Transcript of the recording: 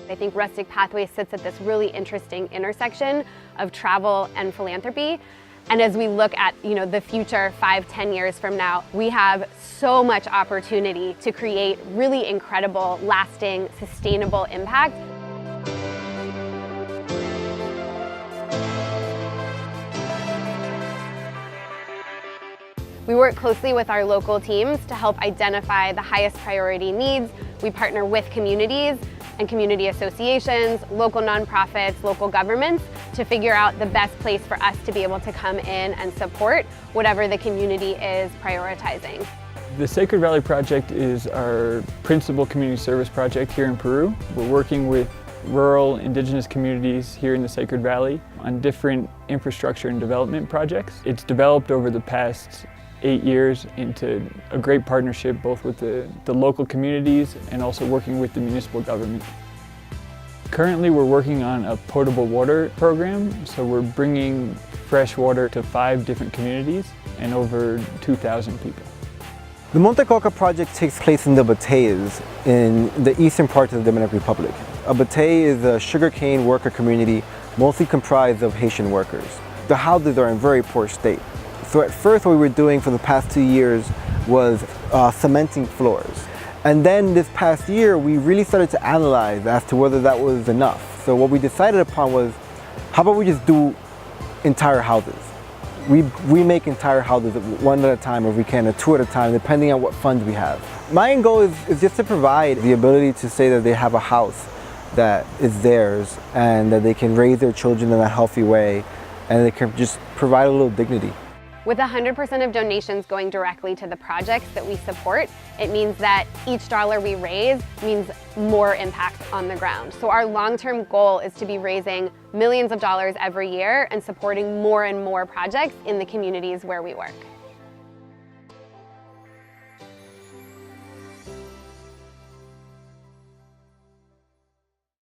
I think Rustic Pathways sits at this really interesting intersection of travel and philanthropy. And as we look at the future 5-10 years from now, we have so much opportunity to create really incredible, lasting, sustainable impact. We work closely with our local teams to help identify the highest priority needs. We partner with communities and community associations, local nonprofits, local governments to figure out the best place for us to be able to come in and support whatever the community is prioritizing. The Sacred Valley Project is our principal community service project here in Peru. We're working with rural indigenous communities here in the Sacred Valley on different infrastructure and development projects. It's developed over the past 8 years into a great partnership both with the local communities and also working with the municipal government. Currently we're working on a potable water program, so we're bringing fresh water to 5 different communities and over 2,000 people. The Monte Coca project takes place in the Bouches in the eastern part of the Dominican Republic. A Boutte is a sugarcane worker community mostly comprised of Haitian workers. The houses are in very poor state. So at first what we were doing for the past 2 years was cementing floors. And then this past year we really started to analyze as to whether that was enough. So what we decided upon was, how about we just do entire houses? We make entire houses one at a time, or if we can, 2 at a time, depending on what funds we have. My end goal is just to provide the ability to say that they have a house that is theirs and that they can raise their children in a healthy way and they can just provide a little dignity. With 100% of donations going directly to the projects that we support, it means that each dollar we raise means more impact on the ground. So our long-term goal is to be raising millions of dollars every year and supporting more and more projects in the communities where we work.